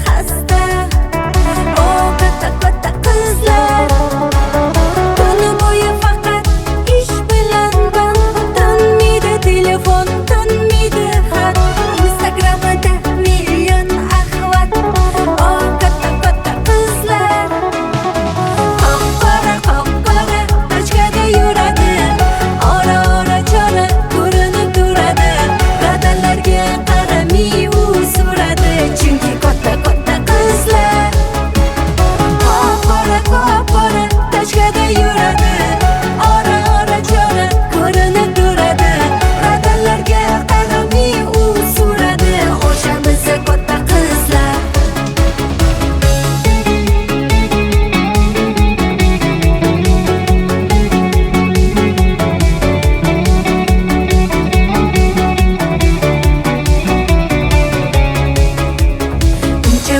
xasta. O katta qizlar kuni bo'yi faqat ish bilan band. Tinmaydi telefon, tinmaydi xat, Instagramida million axvat. O katta qizlar qop-qora tachkada yuradi, ora chora ko'rinib turadi. Radarlarga qaramay u suradi, chunki katta qizlar qop-qora tachkada yuradi, ora chora ko'rinib turadi. Radarlarga qaramay u suradi, o'sha biz katta qizlar.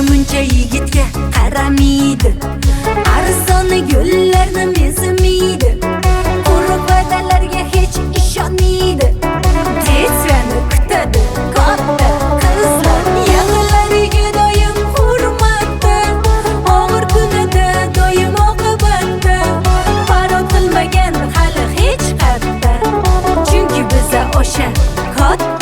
Muncha yigitga qaramaydi, arzon gullarni mensimaydi, quruq va'dalarga hech ishonmaydi. Detsani kutadi katta qizlar, yaqinlariga doim hurmatda, og'ir kunida doim oqibatda. Parod qilmagan hali hech qayerda, chunki biza o'sha katta